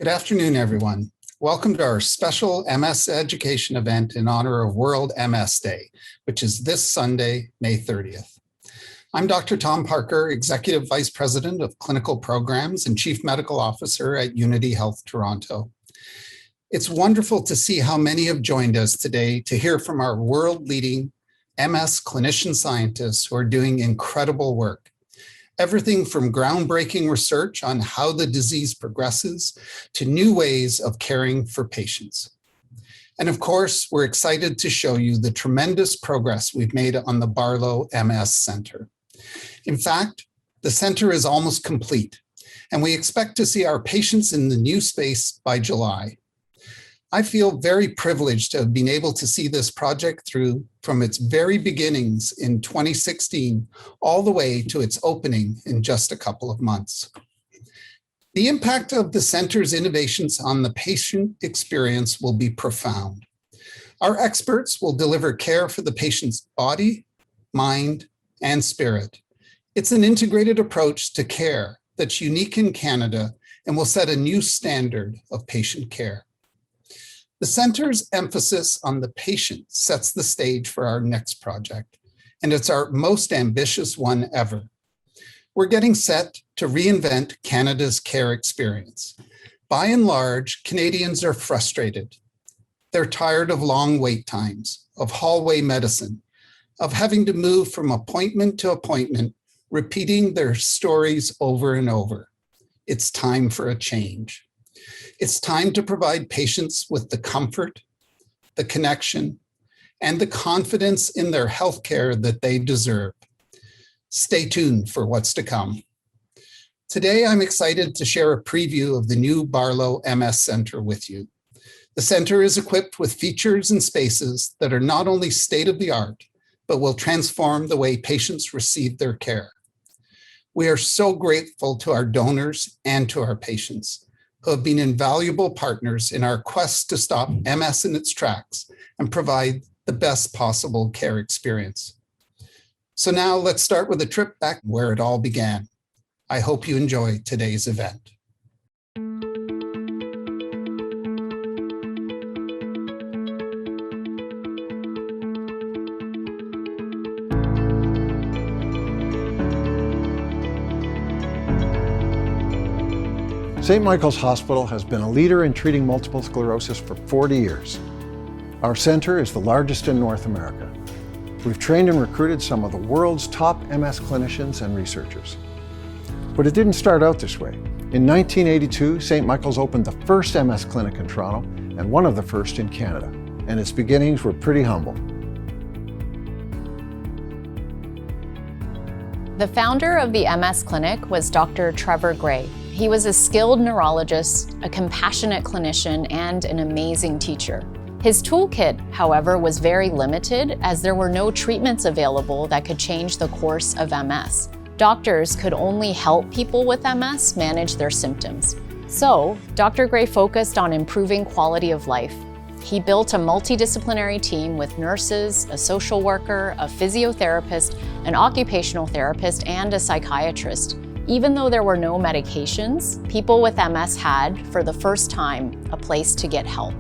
Good afternoon, everyone. Welcome to our special MS education event in honor of World MS Day, which is this Sunday, May 30th. I'm Dr. Tom Parker, Executive Vice President of Clinical Programs and Chief Medical Officer at Unity Health Toronto. It's wonderful to see how many have joined us today to hear from our world-leading MS clinician scientists who are doing incredible work. Everything from groundbreaking research on how the disease progresses to new ways of caring for patients. And of course, we're excited to show you the tremendous progress we've made on the Barlow MS Centre. In fact, the center is almost complete, and we expect to see our patients in the new space by July. I feel very privileged to have been able to see this project through from its very beginnings in 2016 all the way to its opening in just a couple of months. The impact of the center's innovations on the patient experience will be profound. Our experts will deliver care for the patient's body, mind, and spirit. It's an integrated approach to care that's unique in Canada and will set a new standard of patient care. The center's emphasis on the patient sets the stage for our next project, and it's our most ambitious one ever. We're getting set to reinvent Canada's care experience. By and large, Canadians are frustrated. They're tired of long wait times, of hallway medicine, of having to move from appointment to appointment, repeating their stories over and over. It's time for a change. It's time to provide patients with the comfort, the connection, and the confidence in their healthcare that they deserve. Stay tuned for what's to come. Today, I'm excited to share a preview of the new Barlow MS Centre with you. The center is equipped with features and spaces that are not only state-of-the-art, but will transform the way patients receive their care. We are so grateful to our donors and to our patients, who have been invaluable partners in our quest to stop MS in its tracks and provide the best possible care experience. So now let's start with a trip back where it all began. I hope you enjoy today's event. St. Michael's Hospital has been a leader in treating multiple sclerosis for 40 years. Our center is the largest in North America. We've trained and recruited some of the world's top MS clinicians and researchers. But it didn't start out this way. In 1982, St. Michael's opened the first MS clinic in Toronto and one of the first in Canada, and its beginnings were pretty humble. The founder of the MS clinic was Dr. Trevor Gray. He was a skilled neurologist, a compassionate clinician, and an amazing teacher. His toolkit, however, was very limited as there were no treatments available that could change the course of MS. Doctors could only help people with MS manage their symptoms. So, Dr. Gray focused on improving quality of life. He built a multidisciplinary team with nurses, a social worker, a physiotherapist, an occupational therapist, and a psychiatrist. Even though there were no medications, people with MS had, for the first time, a place to get help.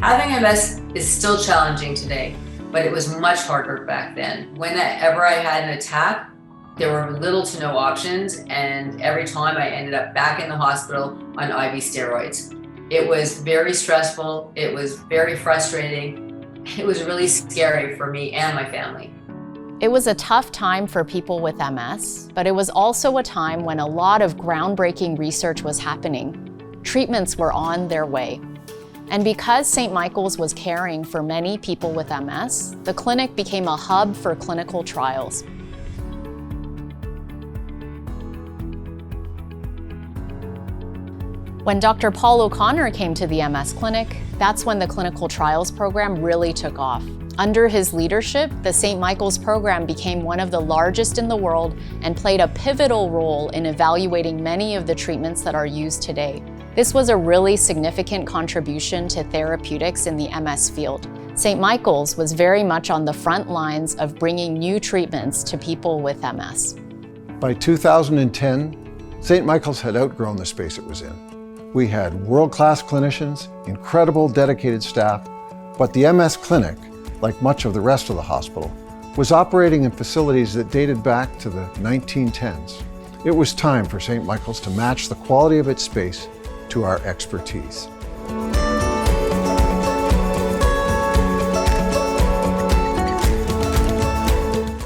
Having MS is still challenging today, but it was much harder back then. Whenever I had an attack, there were little to no options, and every time I ended up back in the hospital on IV steroids. It was very stressful, it was very frustrating. It was really scary for me and my family. It was a tough time for people with MS, but it was also a time when a lot of groundbreaking research was happening. Treatments were on their way. And because St. Michael's was caring for many people with MS, the clinic became a hub for clinical trials. When Dr. Paul O'Connor came to the MS clinic, that's when the clinical trials program really took off. Under his leadership, the St. Michael's program became one of the largest in the world and played a pivotal role in evaluating many of the treatments that are used today. This was a really significant contribution to therapeutics in the MS field. St. Michael's was very much on the front lines of bringing new treatments to people with MS. By 2010, St. Michael's had outgrown the space it was in. We had world-class clinicians, incredible dedicated staff, but the MS clinic, like much of the rest of the hospital, was operating in facilities that dated back to the 1910s. It was time for St. Michael's to match the quality of its space to our expertise.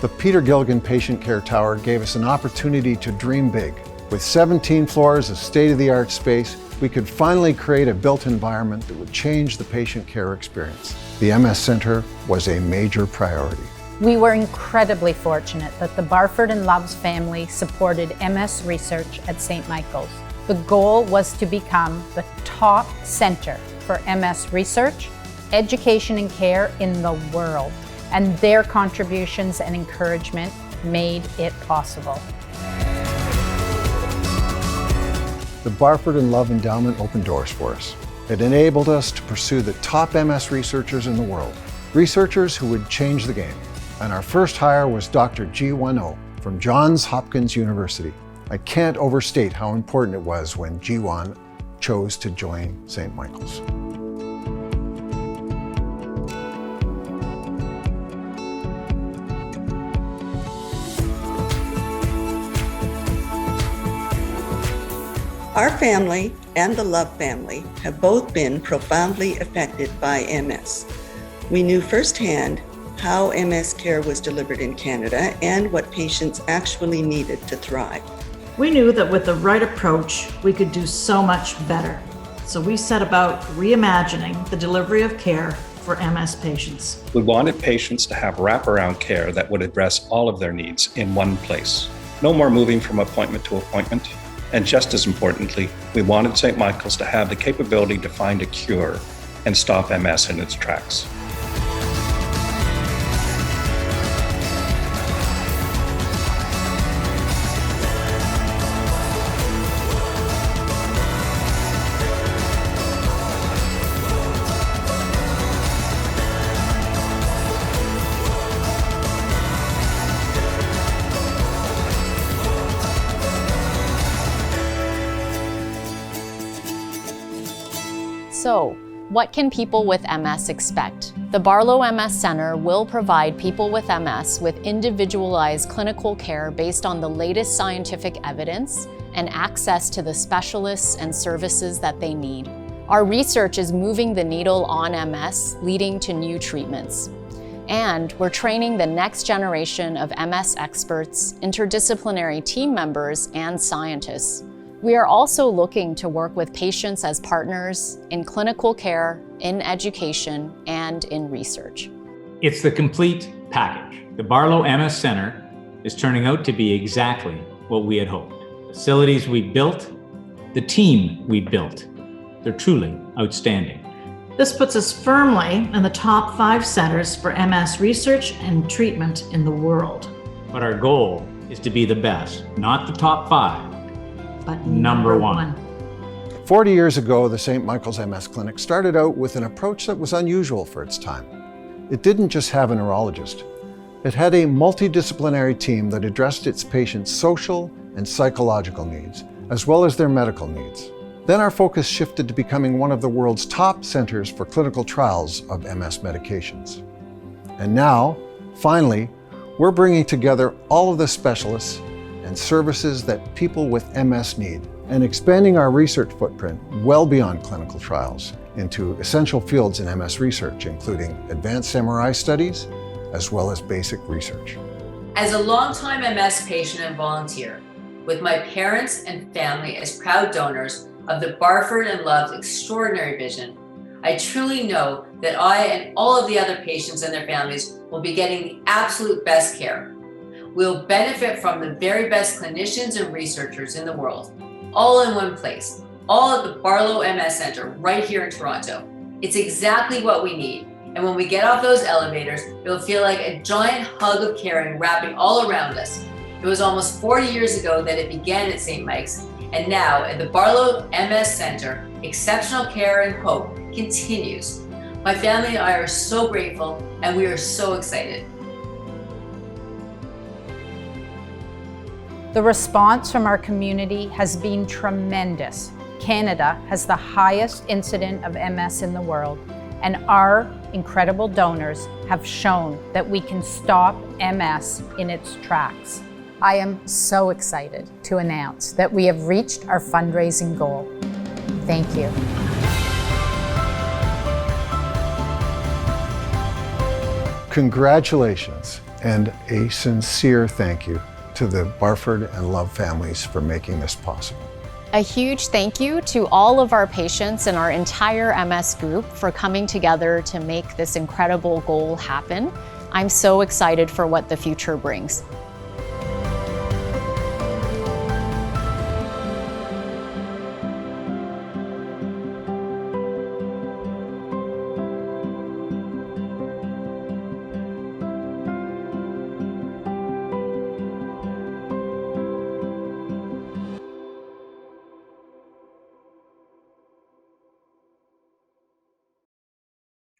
The Peter Gilligan Patient Care Tower gave us an opportunity to dream big. With 17 floors of state-of-the-art space, we could finally create a built environment that would change the patient care experience. The MS Centre was a major priority. We were incredibly fortunate that the Barford and Loves family supported MS research at St. Michael's. The goal was to become the top centre for MS research, education and care in the world, and their contributions and encouragement made it possible. The Barford and Love Endowment opened doors for us. It enabled us to pursue the top MS researchers in the world, researchers who would change the game. And our first hire was Dr. Ji-Won Oh from Johns Hopkins University. I can't overstate how important it was when Ji-Won chose to join St. Michael's. Our family and the Love family have both been profoundly affected by MS. We knew firsthand how MS care was delivered in Canada and what patients actually needed to thrive. We knew that with the right approach, we could do so much better. So we set about reimagining the delivery of care for MS patients. We wanted patients to have wraparound care that would address all of their needs in one place. No more moving from appointment to appointment. And just as importantly, we wanted St. Michael's to have the capability to find a cure and stop MS in its tracks. So, what can people with MS expect? The Barlow MS Centre will provide people with MS with individualized clinical care based on the latest scientific evidence and access to the specialists and services that they need. Our research is moving the needle on MS, leading to new treatments. And we're training the next generation of MS experts, interdisciplinary team members, and scientists. We are also looking to work with patients as partners in clinical care, in education, and in research. It's the complete package. The Barlow MS Centre is turning out to be exactly what we had hoped. Facilities we built, the team we built, they're truly outstanding. This puts us firmly in the top 5 centers for MS research and treatment in the world. But our goal is to be the best, not the top 5, but number one. 40 years ago, the St. Michael's MS Clinic started out with an approach that was unusual for its time. It didn't just have a neurologist. It had a multidisciplinary team that addressed its patients' social and psychological needs, as well as their medical needs. Then our focus shifted to becoming one of the world's top centers for clinical trials of MS medications. And now, finally, we're bringing together all of the specialists and services that people with MS need, and expanding our research footprint well beyond clinical trials into essential fields in MS research, including advanced MRI studies, as well as basic research. As a longtime MS patient and volunteer, with my parents and family as proud donors of the Barford and Love's extraordinary vision, I truly know that I and all of the other patients and their families will be getting the absolute best care. We'll benefit from the very best clinicians and researchers in the world, all in one place, all at the Barlow MS Centre right here in Toronto. It's exactly what we need. And when we get off those elevators, it'll feel like a giant hug of caring wrapping all around us. It was almost 40 years ago that it began at St. Mike's, and now at the Barlow MS Centre, exceptional care and hope continues. My family and I are so grateful, and we are so excited. The response from our community has been tremendous. Canada has the highest incidence of MS in the world, and our incredible donors have shown that we can stop MS in its tracks. I am so excited to announce that we have reached our fundraising goal. Thank you. Congratulations and a sincere thank you to the Barford and Love families for making this possible. A huge thank you to all of our patients and our entire MS group for coming together to make this incredible goal happen. I'm so excited for what the future brings.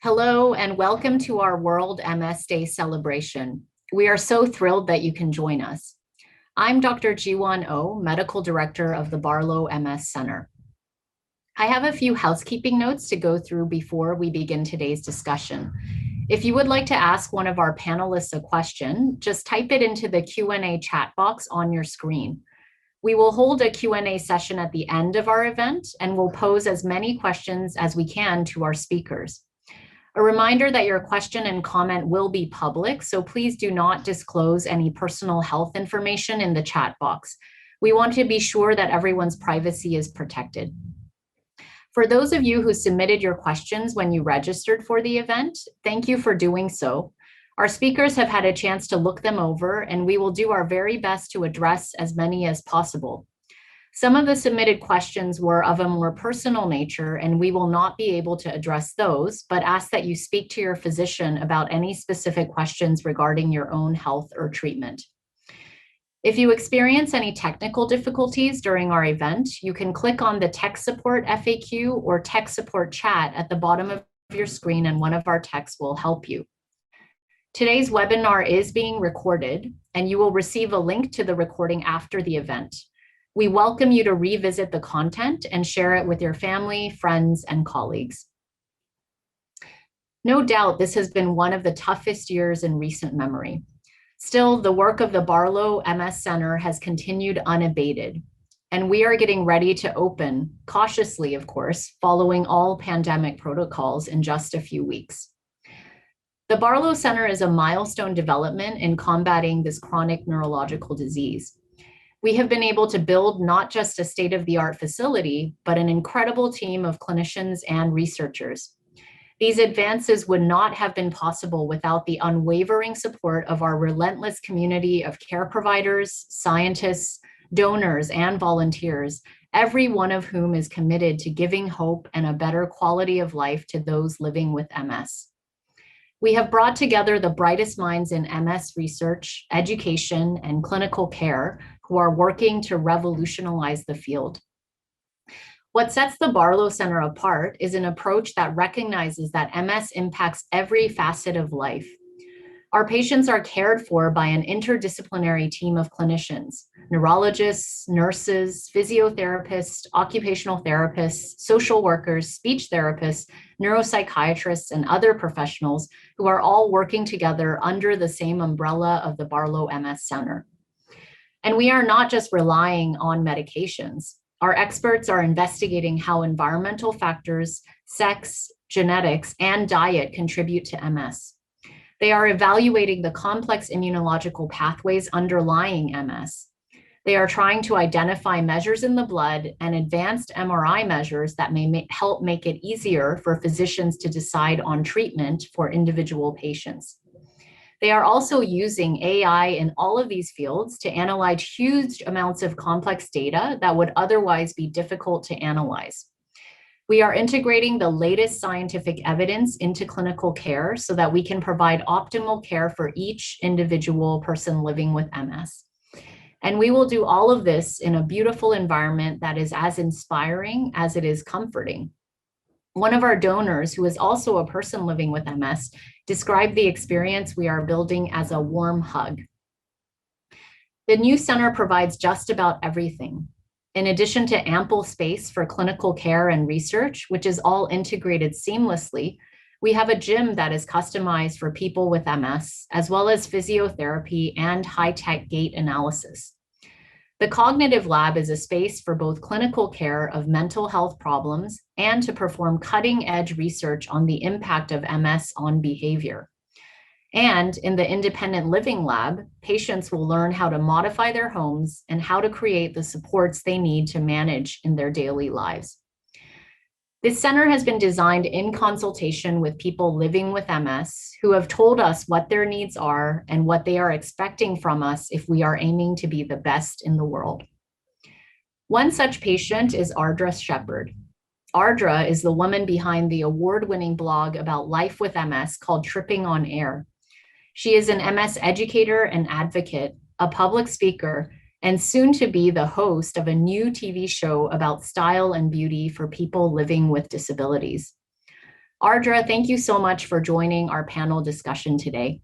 Hello and welcome to our World MS Day celebration. We are so thrilled that you can join us. I'm Dr. Jiwon Oh, Medical Director of the Barlow MS Centre. I have a few housekeeping notes to go through before we begin today's discussion. If you would like to ask one of our panelists a question, just type it into the Q&A chat box on your screen. We will hold a Q&A session at the end of our event and will pose as many questions as we can to our speakers. A reminder that your question and comment will be public, so please do not disclose any personal health information in the chat box. We want to be sure that everyone's privacy is protected. For those of you who submitted your questions when you registered for the event, thank you for doing so. Our speakers have had a chance to look them over, and we will do our very best to address as many as possible. Some of the submitted questions were of a more personal nature, and we will not be able to address those, but ask that you speak to your physician about any specific questions regarding your own health or treatment. If you experience any technical difficulties during our event, you can click on the tech support FAQ or tech support chat at the bottom of your screen, and one of our techs will help you. Today's webinar is being recorded, and you will receive a link to the recording after the event. We welcome you to revisit the content and share it with your family, friends, and colleagues. No doubt this has been one of the toughest years in recent memory. Still, the work of the Barlow MS Centre has continued unabated, and we are getting ready to open, cautiously of course, following all pandemic protocols in just a few weeks. The Barlow Centre is a milestone development in combating this chronic neurological disease. We have been able to build not just a state-of-the-art facility, but an incredible team of clinicians and researchers. These advances would not have been possible without the unwavering support of our relentless community of care providers, scientists, donors, and volunteers, every one of whom is committed to giving hope and a better quality of life to those living with MS. We have brought together the brightest minds in MS research, education, and clinical care who are working to revolutionize the field. What sets the Barlow Centre apart is an approach that recognizes that MS impacts every facet of life. Our patients are cared for by an interdisciplinary team of clinicians, neurologists, nurses, physiotherapists, occupational therapists, social workers, speech therapists, neuropsychiatrists, and other professionals who are all working together under the same umbrella of the Barlow MS Centre. And we are not just relying on medications. Our experts are investigating how environmental factors, sex, genetics, and diet contribute to MS. They are evaluating the complex immunological pathways underlying MS. They are trying to identify measures in the blood and advanced MRI measures that may help make it easier for physicians to decide on treatment for individual patients. They are also using AI in all of these fields to analyze huge amounts of complex data that would otherwise be difficult to analyze. We are integrating the latest scientific evidence into clinical care so that we can provide optimal care for each individual person living with MS. And we will do all of this in a beautiful environment that is as inspiring as it is comforting. One of our donors, who is also a person living with MS, described the experience we are building as a warm hug. The new center provides just about everything. In addition to ample space for clinical care and research, which is all integrated seamlessly, we have a gym that is customized for people with MS, as well as physiotherapy and high-tech gait analysis. The cognitive lab is a space for both clinical care of mental health problems and to perform cutting-edge research on the impact of MS on behavior. And in the independent living lab, patients will learn how to modify their homes and how to create the supports they need to manage in their daily lives. This center has been designed in consultation with people living with MS who have told us what their needs are and what they are expecting from us if we are aiming to be the best in the world. One such patient is Ardra Shepherd. Ardra is the woman behind the award-winning blog about life with MS called Tripping on Air. She is an MS educator and advocate, a public speaker, and soon to be the host of a new TV show about style and beauty for people living with disabilities. Ardra, thank you so much for joining our panel discussion today.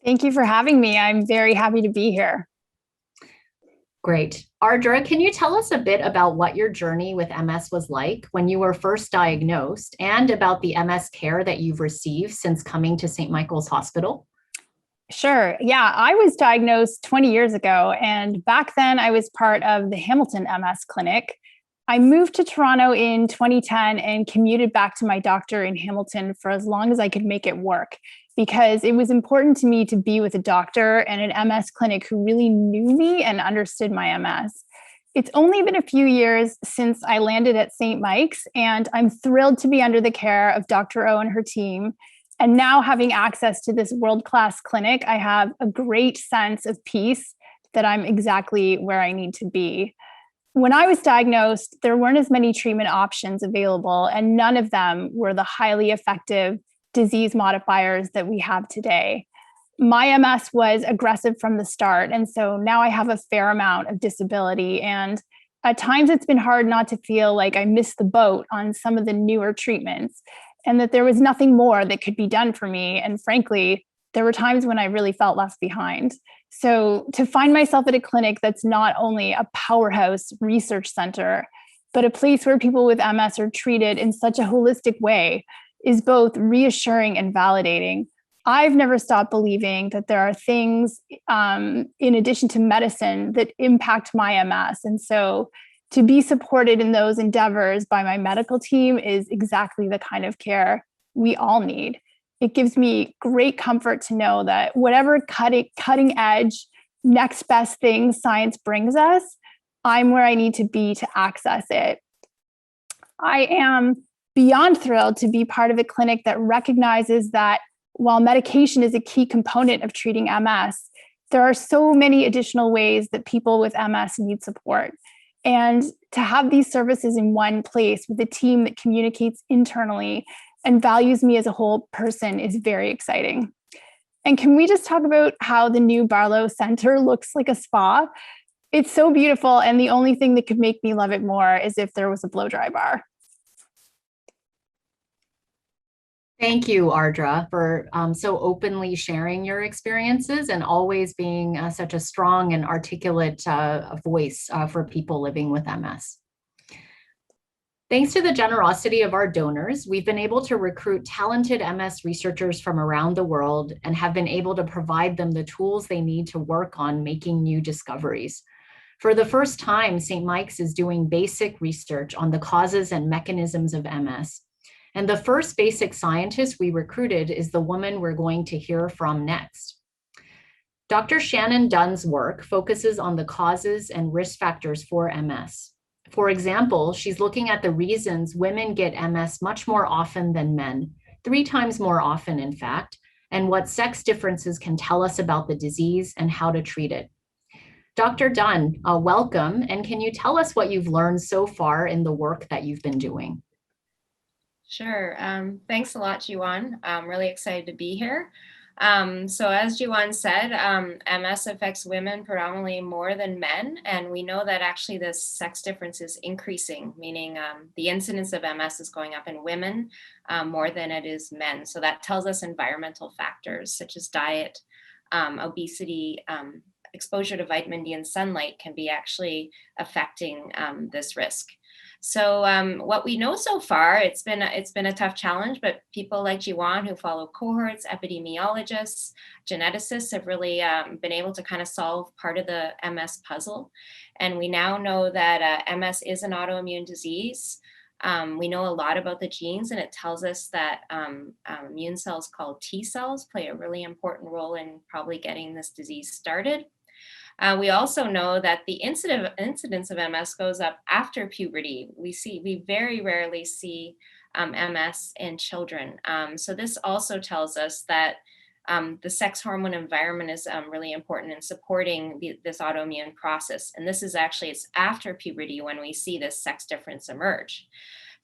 Thank you for having me. I'm very happy to be here. Great. Ardra, can you tell us a bit about what your journey with MS was like when you were first diagnosed and about the MS care that you've received since coming to St. Michael's Hospital? Sure. Yeah, I was diagnosed 20 years ago, and back then I was part of the Hamilton MS clinic. I moved to Toronto in 2010 and commuted back to my doctor in Hamilton for as long as I could make it work, because it was important to me to be with a doctor and an MS clinic who really knew me and understood my MS. It's only been a few years since I landed at St. Mike's, and I'm thrilled to be under the care of Dr. O and her team. And now, having access to this world-class clinic, I have a great sense of peace that I'm exactly where I need to be. When I was diagnosed, there weren't as many treatment options available, and none of them were the highly effective disease modifiers that we have today. My MS was aggressive from the start, and so now I have a fair amount of disability. And at times, it's been hard not to feel like I missed the boat on some of the newer treatments, and that there was nothing more that could be done for me. And frankly, there were times when I really felt left behind. So to find myself at a clinic that's not only a powerhouse research center, but a place where people with MS are treated in such a holistic way is both reassuring and validating. I've never stopped believing that there are things in addition to medicine that impact my MS. And so to be supported in those endeavors by my medical team is exactly the kind of care we all need. It gives me great comfort to know that whatever cutting edge, next best thing science brings us, I'm where I need to be to access it. I am beyond thrilled to be part of a clinic that recognizes that while medication is a key component of treating MS, there are so many additional ways that people with MS need support. And to have these services in one place with a team that communicates internally and values me as a whole person is very exciting. And can we just talk about how the new Barlow Centre looks like a spa? It's so beautiful, and the only thing that could make me love it more is if there was a blow-dry bar. Thank you, Ardra, for so openly sharing your experiences and always being such a strong and articulate voice for people living with MS. Thanks to the generosity of our donors, we've been able to recruit talented MS researchers from around the world and have been able to provide them the tools they need to work on making new discoveries. For the first time, St. Mike's is doing basic research on the causes and mechanisms of MS. And the first basic scientist we recruited is the woman we're going to hear from next. Dr. Shannon Dunn's work focuses on the causes and risk factors for MS. For example, she's looking at the reasons women get MS much more often than men, 3 times more often, in fact, and what sex differences can tell us about the disease and how to treat it. Dr. Dunn, welcome, and can you tell us what you've learned so far in the work that you've been doing? Sure. Thanks a lot, Juan. I'm really excited to be here. So as Juan said, MS affects women predominantly more than men, and we know that actually this sex difference is increasing, meaning the incidence of MS is going up in women more than it is men. So that tells us environmental factors such as diet, obesity, exposure to vitamin D and sunlight can be actually affecting this risk. So what we know so far, it's been a tough challenge, but people like Jiwan who follow cohorts, epidemiologists, geneticists have really been able to kind of solve part of the MS puzzle. And we now know that MS is an autoimmune disease. We know a lot about the genes, and it tells us that immune cells called T cells play a really important role in probably getting this disease started. We also know that the incidence of MS goes up after puberty. We very rarely see MS in children. So this also tells us that the sex hormone environment is really important in supporting this autoimmune process. And this is actually, it's after puberty when we see this sex difference emerge.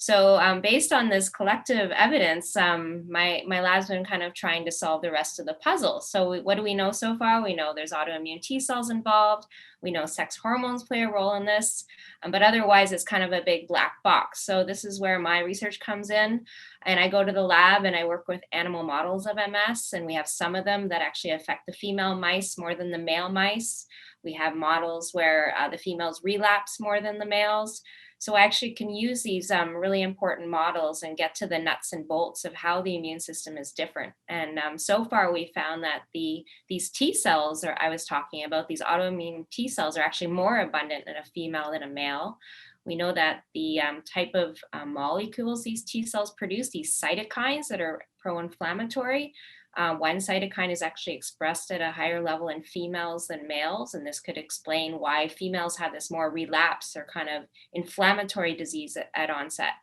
So based on this collective evidence, my lab's been kind of trying to solve the rest of the puzzle. So what do we know so far? We know there's autoimmune T cells involved. We know sex hormones play a role in this, but otherwise it's kind of a big black box. So this is where my research comes in. And I go to the lab and I work with animal models of MS, and we have some of them that actually affect the female mice more than the male mice. We have models where the females relapse more than the males. So I actually can use these really important models and get to the nuts and bolts of how the immune system is different. And so far we found that these T cells, or I was talking about, these autoimmune T cells are actually more abundant in a female than a male. We know that the type of molecules these T cells produce, these cytokines that are pro-inflammatory, one cytokine is actually expressed at a higher level in females than males, and this could explain why females have this more relapse or kind of inflammatory disease at onset.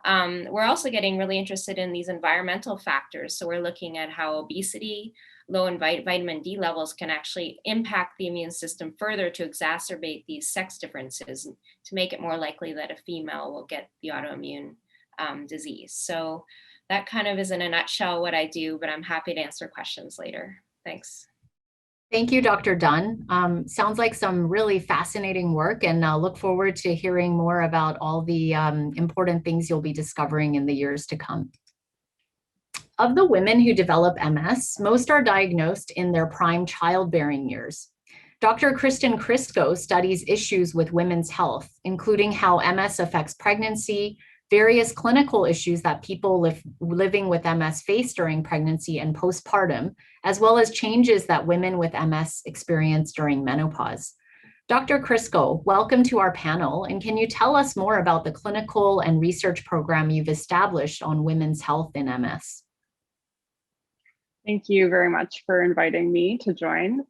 We're also getting really interested in these environmental factors. So we're looking at how obesity, low in vitamin D levels can actually impact the immune system further to exacerbate these sex differences, to make it more likely that a female will get the autoimmune disease. So that kind of is in a nutshell what I do, but I'm happy to answer questions later. Thanks. Thank you, Dr. Dunn. Sounds like some really fascinating work, and I'll look forward to hearing more about all the important things you'll be discovering in the years to come. Of the women who develop MS, most are diagnosed in their prime childbearing years. Dr. Kristen Crisco studies issues with women's health, including how MS affects pregnancy, various clinical issues that people living with MS face during pregnancy and postpartum, as well as changes that women with MS experience during menopause. Dr. Crisco, welcome to our panel, and can you tell us more about the clinical and research program you've established on women's health in MS? Thank you very much for inviting me to join.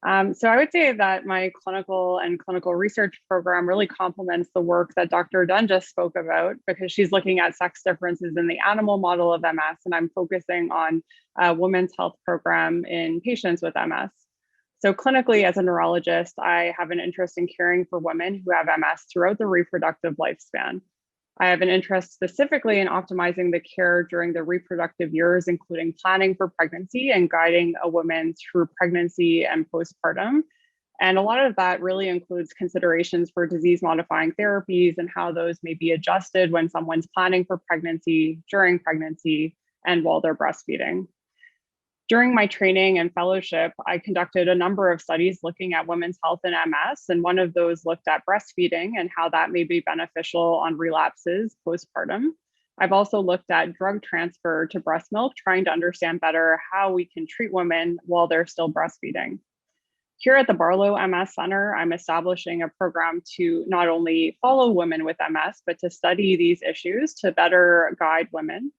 So I would say that my clinical and clinical research program really complements the work that Dr. Dunn just spoke about, because she's looking at sex differences in the animal model of MS, and I'm focusing on a women's health program in patients with MS. So clinically, as a neurologist, I have an interest in caring for women who have MS throughout the reproductive lifespan. I have an interest specifically in optimizing the care during the reproductive years, including planning for pregnancy and guiding a woman through pregnancy and postpartum. And a lot of that really includes considerations for disease-modifying therapies and how those may be adjusted when someone's planning for pregnancy, during pregnancy, and while they're breastfeeding. During my training and fellowship, I conducted a number of studies looking at women's health in MS, and one of those looked at breastfeeding and how that may be beneficial on relapses postpartum. I've also looked at drug transfer to breast milk, trying to understand better how we can treat women while they're still breastfeeding. Here at the Barlow MS Centre, I'm establishing a program to not only follow women with MS, but to study these issues to better guide women.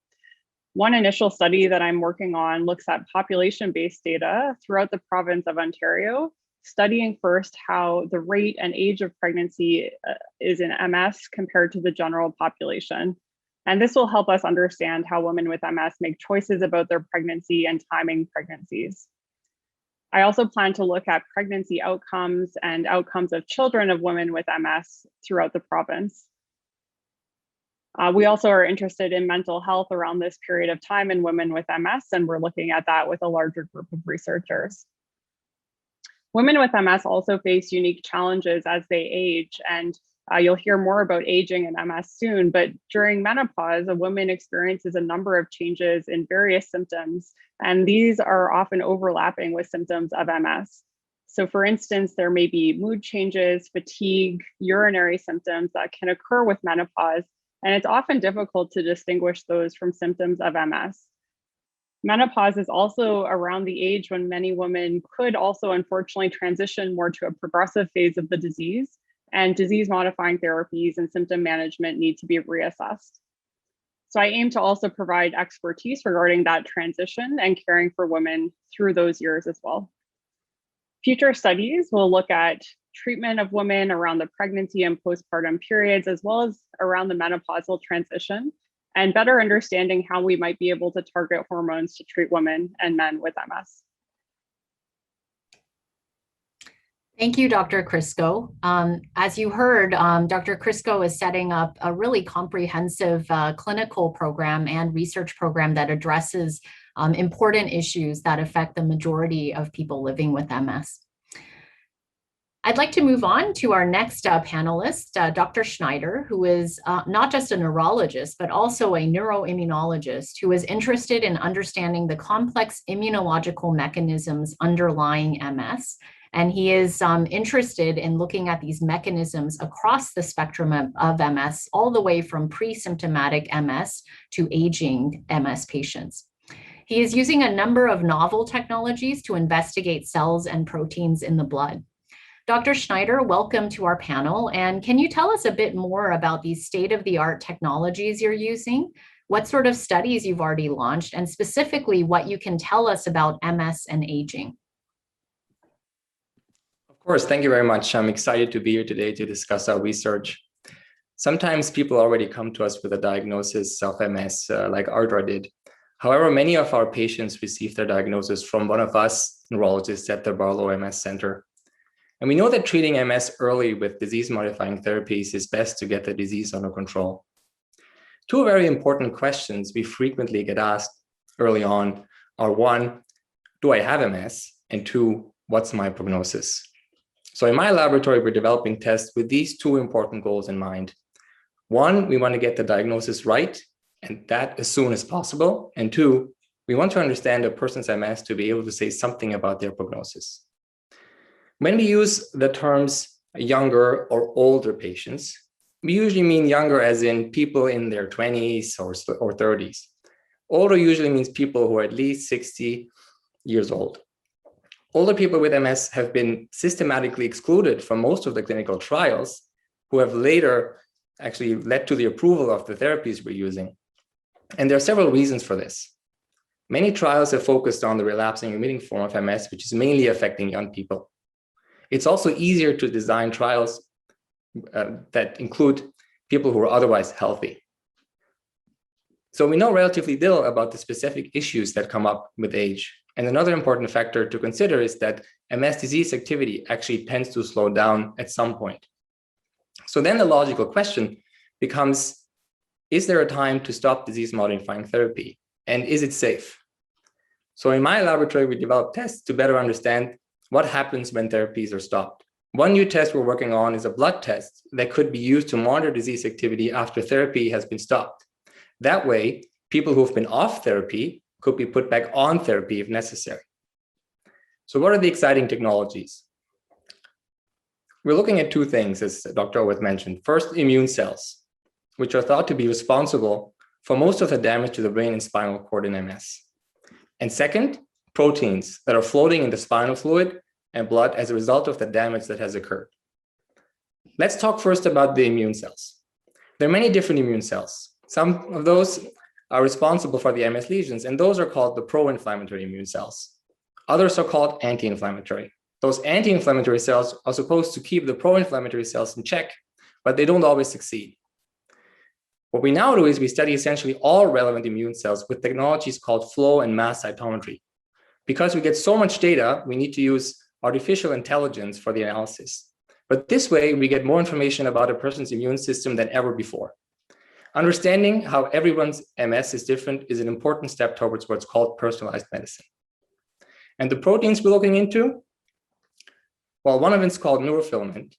One initial study that I'm working on looks at population-based data throughout the province of Ontario, studying first how the rate and age of pregnancy is in MS compared to the general population. And this will help us understand how women with MS make choices about their pregnancy and timing pregnancies. I also plan to look at pregnancy outcomes and outcomes of children of women with MS throughout the province. We also are interested in mental health around this period of time in women with MS, and we're looking at that with a larger group of researchers. Women with MS also face unique challenges as they age, and you'll hear more about aging and MS soon, but during menopause, a woman experiences a number of changes in various symptoms, and these are often overlapping with symptoms of MS. So for instance, there may be mood changes, fatigue, urinary symptoms that can occur with menopause, and it's often difficult to distinguish those from symptoms of MS. Menopause is also around the age when many women could also unfortunately transition more to a progressive phase of the disease, and disease-modifying therapies and symptom management need to be reassessed. So I aim to also provide expertise regarding that transition and caring for women through those years as well. Future studies will look at treatment of women around the pregnancy and postpartum periods, as well as around the menopausal transition, and better understanding how we might be able to target hormones to treat women and men with MS. Thank you, Dr. Crisco. As you heard, Dr. Crisco is setting up a really comprehensive clinical program and research program that addresses important issues that affect the majority of people living with MS. I'd like to move on to our next panelist, Dr. Schneider, who is not just a neurologist, but also a neuroimmunologist who is interested in understanding the complex immunological mechanisms underlying MS. And he is interested in looking at these mechanisms across the spectrum of MS, all the way from pre-symptomatic MS to aging MS patients. He is using a number of novel technologies to investigate cells and proteins in the blood. Dr. Schneider, welcome to our panel. And can you tell us a bit more about these state-of-the-art technologies you're using, what sort of studies you've already launched, and specifically what you can tell us about MS and aging? Of course, thank you very much. I'm excited to be here today to discuss our research. Sometimes people already come to us with a diagnosis of MS, like Ardra did. However, many of our patients receive their diagnosis from one of us neurologists at the Barlow MS Centre. And we know that treating MS early with disease-modifying therapies is best to get the disease under control. Two very important questions we frequently get asked early on are: one, do I have MS? And two, what's my prognosis? So in my laboratory, we're developing tests with these two important goals in mind. One, we want to get the diagnosis right, and that as soon as possible. And two, we want to understand a person's MS to be able to say something about their prognosis. When we use the terms younger or older patients, we usually mean younger as in people in their 20s or 30s. Older usually means people who are at least 60 years old. Older people with MS have been systematically excluded from most of the clinical trials, who have later actually led to the approval of the therapies we're using. And there are several reasons for this. Many trials have focused on the relapsing remitting form of MS, which is mainly affecting young people. It's also easier to design trials that include people who are otherwise healthy. So we know relatively little about the specific issues that come up with age. And another important factor to consider is that MS disease activity actually tends to slow down at some point. So then the logical question becomes, is there a time to stop disease-modifying therapy? And is it safe? So in my laboratory, we developed tests to better understand what happens when therapies are stopped. One new test we're working on is a blood test that could be used to monitor disease activity after therapy has been stopped. That way, people who've been off therapy could be put back on therapy if necessary. So what are the exciting technologies? We're looking at two things, as Dr. Owens mentioned. First, immune cells, which are thought to be responsible for most of the damage to the brain and spinal cord in MS. And second, proteins that are floating in the spinal fluid and blood as a result of the damage that has occurred. Let's talk first about the immune cells. There are many different immune cells. Some of those are responsible for the MS lesions, and those are called the pro-inflammatory immune cells. Others are called anti-inflammatory. Those anti-inflammatory cells are supposed to keep the pro-inflammatory cells in check, but they don't always succeed. What we now do is we study essentially all relevant immune cells with technologies called flow and mass cytometry. Because we get so much data, we need to use artificial intelligence for the analysis. But this way, we get more information about a person's immune system than ever before. Understanding how everyone's MS is different is an important step towards what's called personalized medicine. And the proteins we're looking into, well, one of them is called neurofilament,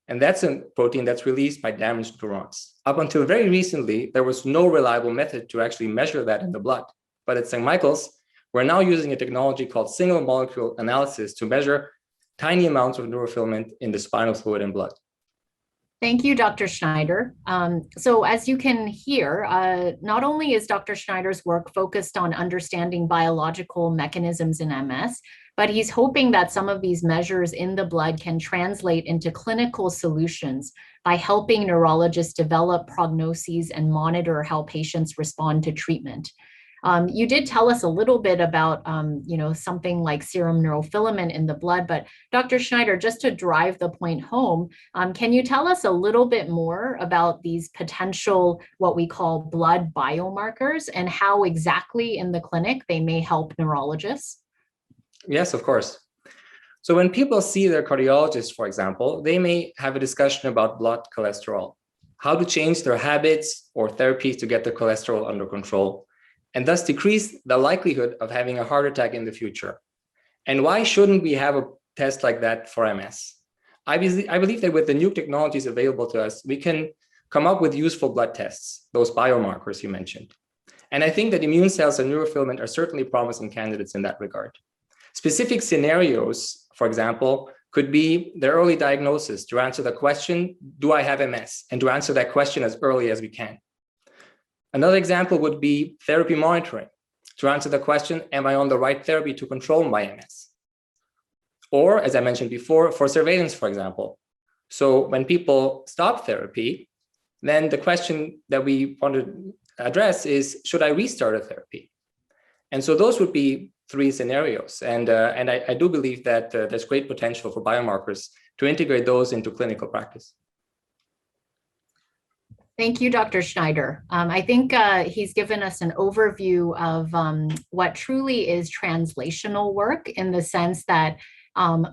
and that's a protein that's released by damaged neurons. Up until very recently, there was no reliable method to actually measure that in the blood. But at St. Michael's, we're now using a technology called single molecule analysis to measure tiny amounts of neurofilament in the spinal fluid and blood. Thank you, Dr. Schneider. So as you can hear, not only is Dr. Schneider's work focused on understanding biological mechanisms in MS, but he's hoping that some of these measures in the blood can translate into clinical solutions by helping neurologists develop prognoses and monitor how patients respond to treatment. You did tell us a little bit about, something like serum neurofilament in the blood, but Dr. Schneider, just to drive the point home, can you tell us a little bit more about these potential, what we call blood biomarkers, and how exactly in the clinic they may help neurologists? Yes, of course. So when people see their cardiologist, for example, they may have a discussion about blood cholesterol, how to change their habits or therapies to get their cholesterol under control, and thus decrease the likelihood of having a heart attack in the future. And why shouldn't we have a test like that for MS? I believe that with the new technologies available to us, we can come up with useful blood tests, those biomarkers you mentioned. And I think that immune cells and neurofilament are certainly promising candidates in that regard. Specific scenarios, for example, could be the early diagnosis to answer the question, do I have MS? And to answer that question as early as we can. Another example would be therapy monitoring, to answer the question, am I on the right therapy to control my MS? Or, as I mentioned before, for surveillance, for example. So when people stop therapy, then the question that we want to address is, should I restart a therapy? And so those would be three scenarios. And I do believe that there's great potential for biomarkers to integrate those into clinical practice. Thank you, Dr. Schneider. I think he's given us an overview of what truly is translational work, in the sense that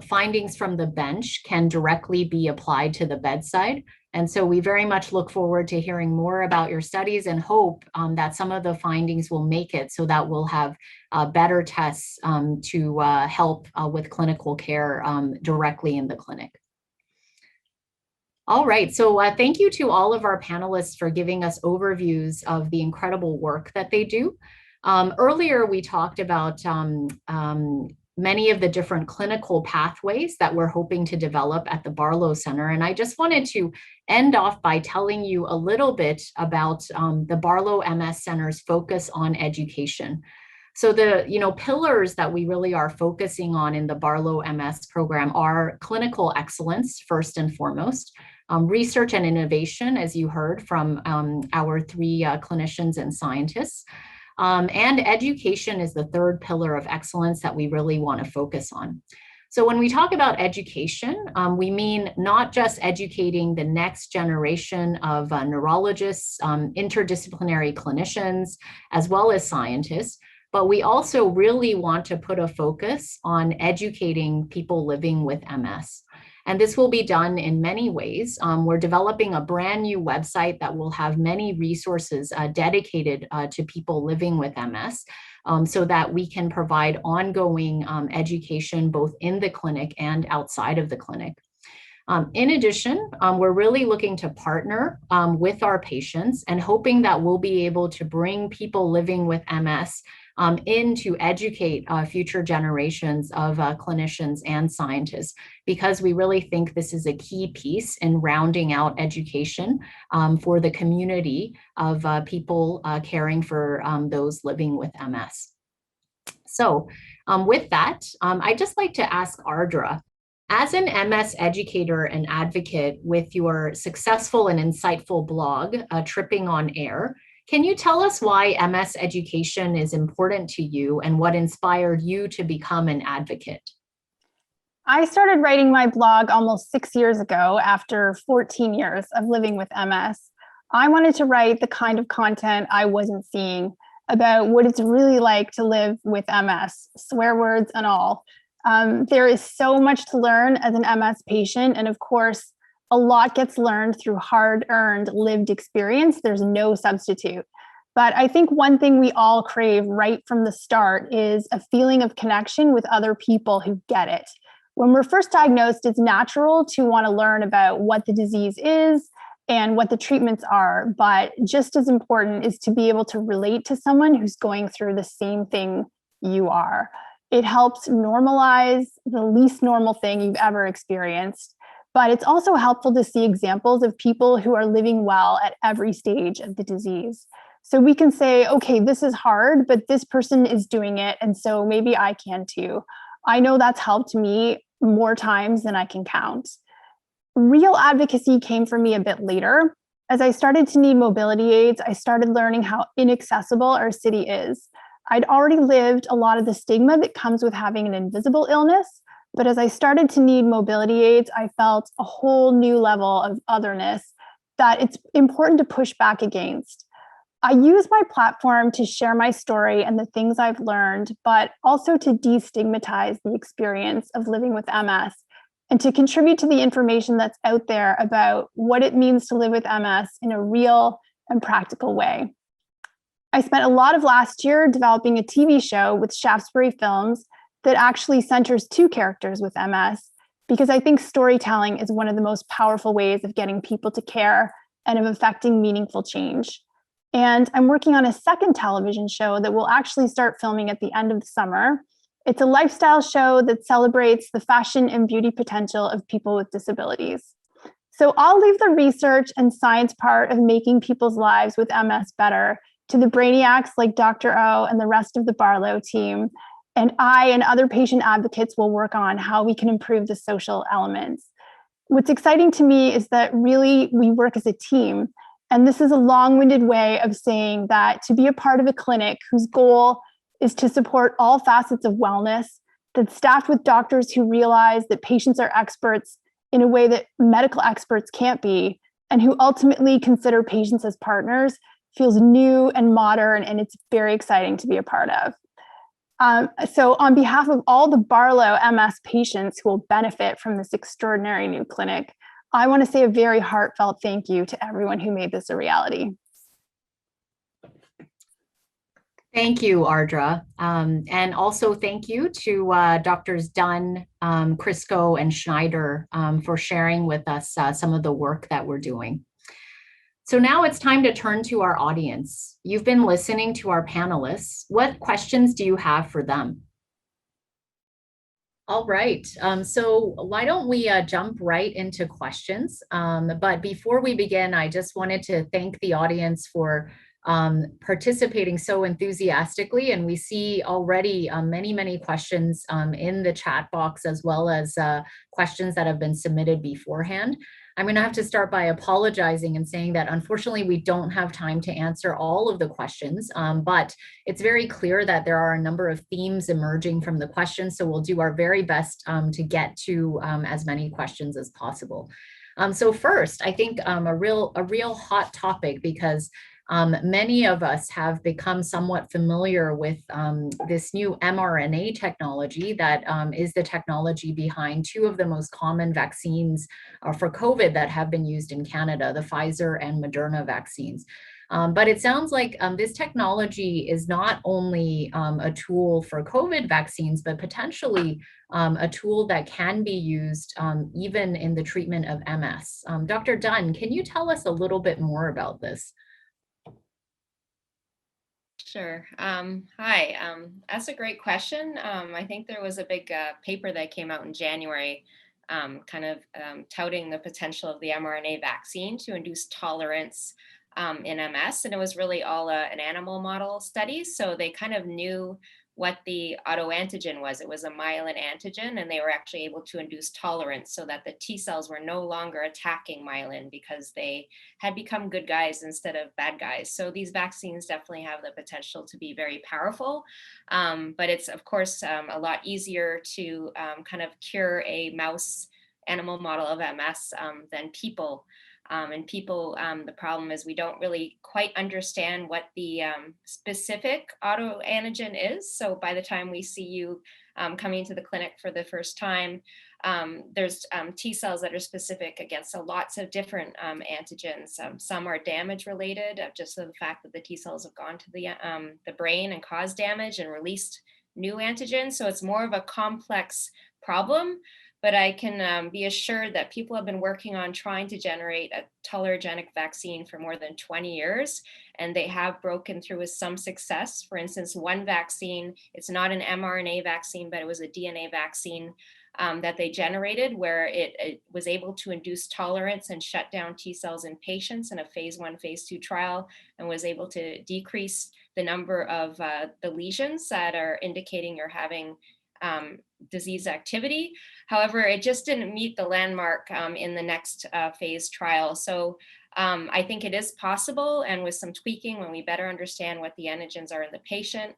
findings from the bench can directly be applied to the bedside. And so we very much look forward to hearing more about your studies, and hope that some of the findings will make it so that we'll have better tests to help with clinical care directly in the clinic. All right, so thank you to all of our panelists for giving us overviews of the incredible work that they do. Earlier, we talked about many of the different clinical pathways that we're hoping to develop at the Barlow Center. And I just wanted to end off by telling you a little bit about the Barlow MS Center's focus on education. So the pillars that we really are focusing on in the Barlow MS program are clinical excellence, first and foremost, research and innovation, as you heard from our three clinicians and scientists. And education is the third pillar of excellence that we really want to focus on. So when we talk about education, we mean not just educating the next generation of neurologists, interdisciplinary clinicians, as well as scientists, but we also really want to put a focus on educating people living with MS. And this will be done in many ways. We're developing a brand new website that will have many resources dedicated to people living with MS, so that we can provide ongoing education both in the clinic and outside of the clinic. In addition, we're really looking to partner with our patients, and hoping that we'll be able to bring people living with MS in to educate future generations of clinicians and scientists, because we really think this is a key piece in rounding out education for the community of people caring for those living with MS. So with that, I'd just like to ask Ardra, as an MS educator and advocate with your successful and insightful blog, Tripping on Air, can you tell us why MS education is important to you and what inspired you to become an advocate? I started writing my blog almost 6 years ago after 14 years of living with MS. I wanted to write the kind of content I wasn't seeing about what it's really like to live with MS, swear words and all. There is so much to learn as an MS patient, and of course, a lot gets learned through hard-earned lived experience. There's no substitute. But I think one thing we all crave right from the start is a feeling of connection with other people who get it. When we're first diagnosed, it's natural to want to learn about what the disease is and what the treatments are. But just as important is to be able to relate to someone who's going through the same thing you are. It helps normalize the least normal thing you've ever experienced. But it's also helpful to see examples of people who are living well at every stage of the disease. So we can say, okay, this is hard, but this person is doing it, and so maybe I can too. I know that's helped me more times than I can count. Real advocacy came for me a bit later. As I started to need mobility aids, I started learning how inaccessible our city is. I'd already lived a lot of the stigma that comes with having an invisible illness, but as I started to need mobility aids, I felt a whole new level of otherness that it's important to push back against. I use my platform to share my story and the things I've learned, but also to destigmatize the experience of living with MS and to contribute to the information that's out there about what it means to live with MS in a real and practical way. I spent a lot of last year developing a TV show with Shaftesbury Films that actually centers two characters with MS, because I think storytelling is one of the most powerful ways of getting people to care and of affecting meaningful change. And I'm working on a second television show that we'll actually start filming at the end of the summer. It's a lifestyle show that celebrates the fashion and beauty potential of people with disabilities. So I'll leave the research and science part of making people's lives with MS better to the brainiacs like Dr. O and the rest of the Barlow team. And I and other patient advocates will work on how we can improve the social elements. What's exciting to me is that really we work as a team. And this is a long-winded way of saying that to be a part of a clinic whose goal is to support all facets of wellness, that's staffed with doctors who realize that patients are experts in a way that medical experts can't be, and who ultimately consider patients as partners, feels new and modern, and it's very exciting to be a part of. So on behalf of all the Barlow MS patients who will benefit from this extraordinary new clinic, I want to say a very heartfelt thank you to everyone who made this a reality. Thank you, Ardra. And also thank you to Drs. Dunn, Crisco, and Schneider for sharing with us some of the work that we're doing. So now it's time to turn to our audience. You've been listening to our panelists. What questions do you have for them? All right, so why don't we jump right into questions? But before we begin, I just wanted to thank the audience for participating so enthusiastically, and we see already many questions in the chat box, as well as questions that have been submitted beforehand. I'm going to have to start by apologizing and saying that unfortunately we don't have time to answer all of the questions, but it's very clear that there are a number of themes emerging from the questions, so we'll do our very best to get to as many questions as possible. So first, I think a real hot topic, because many of us have become somewhat familiar with this new mRNA technology that is the technology behind two of the most common vaccines for COVID that have been used in Canada, the Pfizer and Moderna vaccines. But it sounds like this technology is not only a tool for COVID vaccines, but potentially a tool that can be used even in the treatment of MS. Dr. Dunn, can you tell us a little bit more about this? Sure. Hi, that's a great question. I think there was a big paper that came out in January touting the potential of the mRNA vaccine to induce tolerance in MS. And it was really all an animal model study. So they kind of knew what the autoantigen was. It was a myelin antigen, and they were actually able to induce tolerance so that the T cells were no longer attacking myelin because they had become good guys instead of bad guys. So these vaccines definitely have the potential to be very powerful, but it's of course a lot easier to kind of cure a mouse animal model of MS than people. The problem is we don't really quite understand what the specific autoantigen is. So by the time we see you coming to the clinic for the first time, there's T cells that are specific against lots of different antigens. Some are damage related, just the fact that the T cells have gone to the brain and caused damage and released new antigens. So it's more of a complex problem. but I can be assured that people have been working on trying to generate a tolerogenic vaccine for more than 20 years, and they have broken through with some success. For instance, one vaccine, it's not an mRNA vaccine, but it was a DNA vaccine that they generated, where it was able to induce tolerance and shut down T cells in patients in a phase 1, phase 2 trial, and was able to decrease the number of the lesions that are indicating you're having disease activity. However, it just didn't meet the landmark in the next phase trial. So I think it is possible, and with some tweaking, when we better understand what the antigens are in the patient,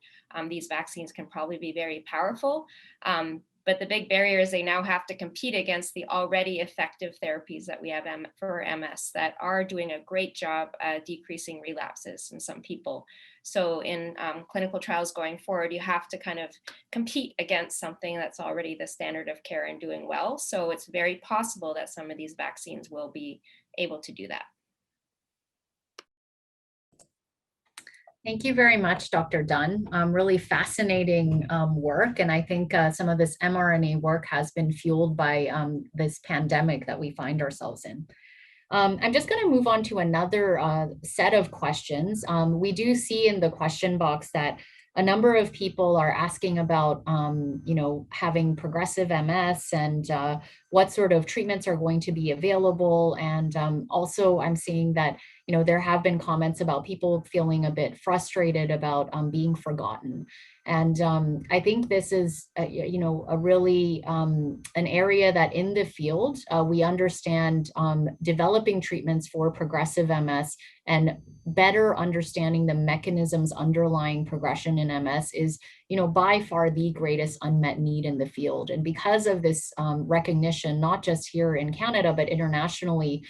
these vaccines can probably be very powerful. But the big barrier is they now have to compete against the already effective therapies that we have for MS that are doing a great job decreasing relapses in some people. So in clinical trials going forward, you have to kind of compete against something that's already the standard of care and doing well. So it's very possible that some of these vaccines will be able to do that. Thank you very much, Dr. Dunn. Really fascinating work. And I think some of this mRNA work has been fueled by this pandemic that we find ourselves in. I'm just going to move on to another set of questions. We do see in the question box that a number of people are asking about, having progressive MS and what sort of treatments are going to be available. And also I'm seeing that, there have been comments about people feeling a bit frustrated about being forgotten. And I think this is, a really an area that in the field, we understand developing treatments for progressive MS and better understanding the mechanisms underlying progression in MS is, by far the greatest unmet need in the field. And because of this recognition, not just here in Canada, but internationally,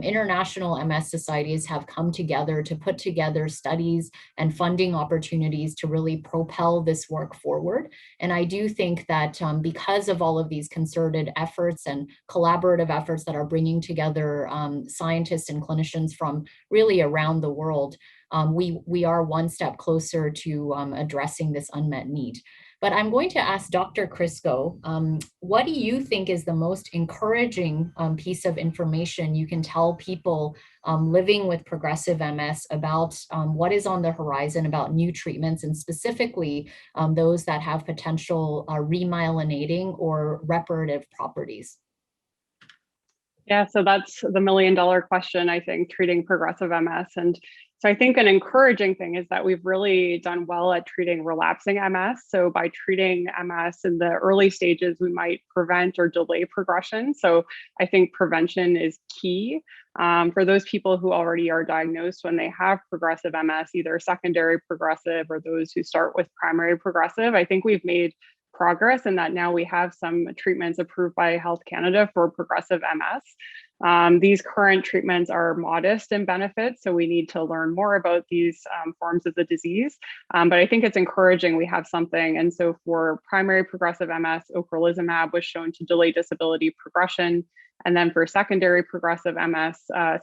international MS societies have come together to put together studies and funding opportunities to really propel this work forward. And I do think that because of all of these concerted efforts and collaborative efforts that are bringing together scientists and clinicians from really around the world, we are one step closer to addressing this unmet need. But I'm going to ask Dr. Crisco, what do you think is the most encouraging piece of information you can tell people living with progressive MS about what is on the horizon about new treatments, and specifically those that have potential remyelinating or reparative properties? Yeah, so that's the million-dollar question, I think, treating progressive MS. And so I think an encouraging thing is that we've really done well at treating relapsing MS. So by treating MS in the early stages, we might prevent or delay progression. So I think prevention is key. For those people who already are diagnosed when they have progressive MS, either secondary progressive or those who start with primary progressive, I think we've made progress in that now we have some treatments approved by Health Canada for progressive MS. These current treatments are modest in benefits, so we need to learn more about these forms of the disease. But I think it's encouraging we have something. And so for primary progressive MS, ocrelizumab was shown to delay disability progression. And then for secondary progressive MS,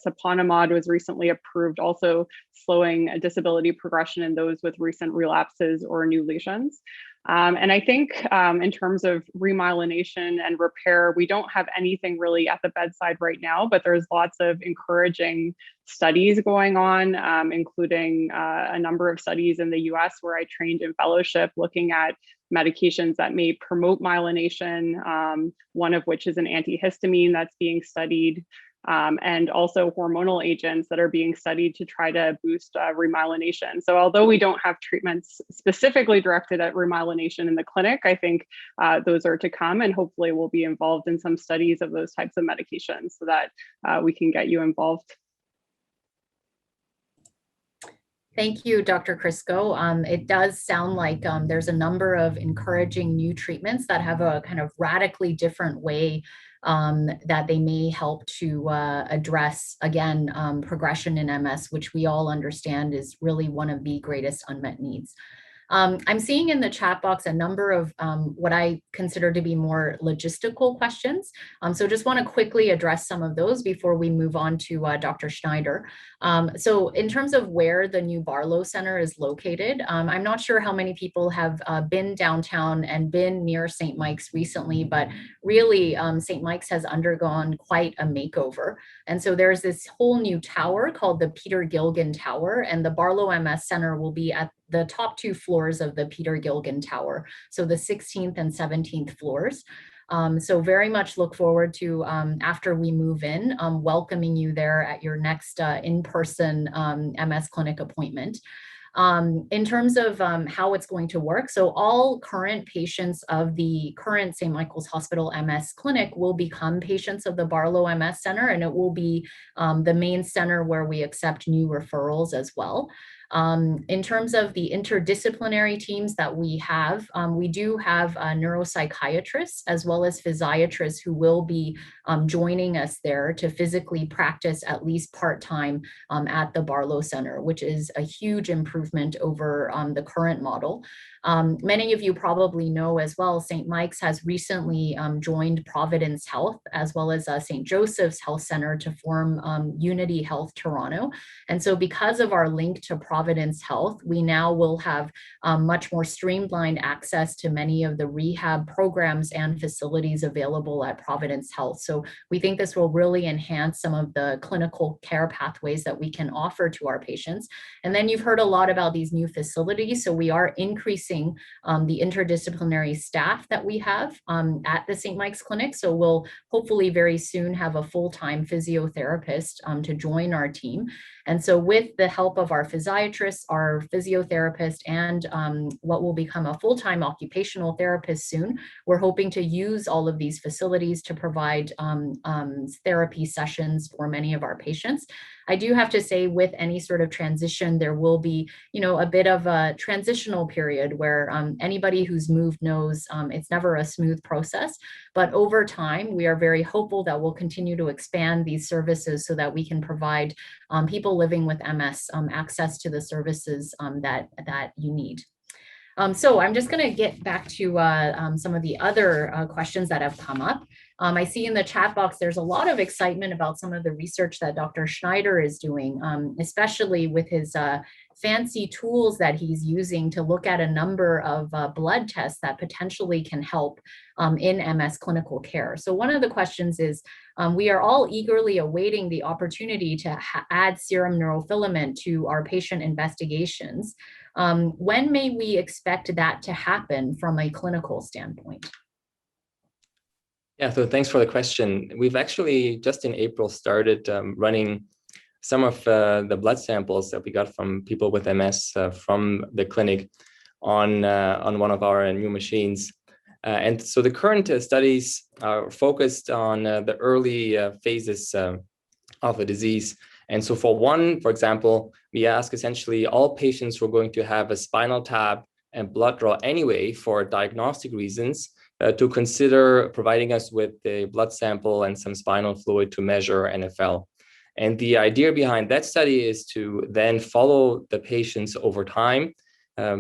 siponimod was recently approved, also slowing disability progression in those with recent relapses or new lesions. And I think in terms of remyelination and repair, we don't have anything really at the bedside right now, but there's lots of encouraging studies going on, including a number of studies in the US where I trained in fellowship looking at medications that may promote myelination, one of which is an antihistamine that's being studied, and also hormonal agents that are being studied to try to boost remyelination. So although we don't have treatments specifically directed at remyelination in the clinic, I think those are to come, and hopefully we'll be involved in some studies of those types of medications so that we can get you involved. Thank you, Dr. Crisco. It does sound like there's a number of encouraging new treatments that have a kind of radically different way that they may help to address, again, progression in MS, which we all understand is really one of the greatest unmet needs. I'm seeing in the chat box a number of what I consider to be more logistical questions. So just want to quickly address some of those before we move on to Dr. Schneider. So in terms of where the new Barlow Center is located, I'm not sure how many people have been downtown and been near St. Mike's recently, but really St. Mike's has undergone quite a makeover. And so there's this whole new tower called the Peter Gilligan Tower, and the Barlow MS Center will be at the top 2 floors of the Peter Gilligan Tower, so the 16th and 17th floors. So very much look forward to, after we move in, welcoming you there at your next in-person MS clinic appointment. In terms of how it's going to work, so all current patients of the current St. Michael's Hospital MS clinic will become patients of the Barlow MS Center, and it will be the main center where we accept new referrals as well. In terms of the interdisciplinary teams that we do have neuropsychiatrists as well as physiatrists who will be joining us there to physically practice at least part-time at the Barlow Center, which is a huge improvement over the current model. Many of you probably know as well, St. Mike's has recently joined Providence Health as well as St. Joseph's Health Center to form Unity Health Toronto. And so because of our link to Providence Health, we now will have much more streamlined access to many of the rehab programs and facilities available at Providence Health. So we think this will really enhance some of the clinical care pathways that we can offer to our patients. And then you've heard a lot about these new facilities. So we are increasing the interdisciplinary staff that we have at the St. Mike's Clinic. So we'll hopefully very soon have a full-time physiotherapist to join our team. And so with the help of our physiatrists, our physiotherapist, and what will become a full-time occupational therapist soon, we're hoping to use all of these facilities to provide therapy sessions for many of our patients. I do have to say, with any sort of transition, there will be, a bit of a transitional period where anybody who's moved knows it's never a smooth process. But over time, we are very hopeful that we'll continue to expand these services so that we can provide people living with MS access to the services that you need. So I'm just going to get back to some of the other questions that have come up. I see in the chat box, there's a lot of excitement about some of the research that Dr. Schneider is doing, especially with his fancy tools that he's using to look at a number of blood tests that potentially can help in MS clinical care. So one of the questions is, we are all eagerly awaiting the opportunity to add serum neurofilament to our patient investigations. When may we expect that to happen from a clinical standpoint? Yeah, so thanks for the question. We've actually just in April started running some of the blood samples that we got from people with MS from the clinic on one of our new machines. And so the current studies are focused on the early phases of a disease. And so for example, we ask essentially all patients who are going to have a spinal tap and blood draw anyway for diagnostic reasons to consider providing us with a blood sample and some spinal fluid to measure NFL. And the idea behind that study is to then follow the patients over time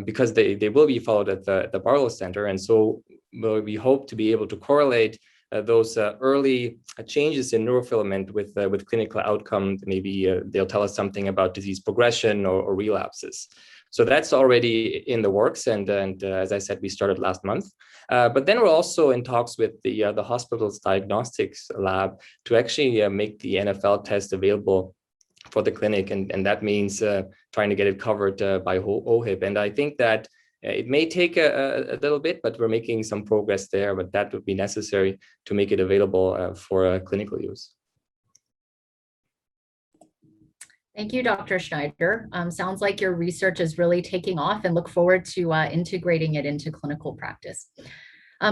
because they will be followed at the Barlow Center. And so we hope to be able to correlate those early changes in neurofilament with clinical outcome. Maybe they'll tell us something about disease progression or relapses. So that's already in the works. And as I said, we started last month. But then we're also in talks with the hospital's diagnostics lab to actually make the NFL test available for the clinic. And that means trying to get it covered by OHIP. And I think that it may take a little bit, but we're making some progress there. But that would be necessary to make it available for clinical use. Thank you, Dr. Schneider. Sounds like your research is really taking off, and look forward to integrating it into clinical practice.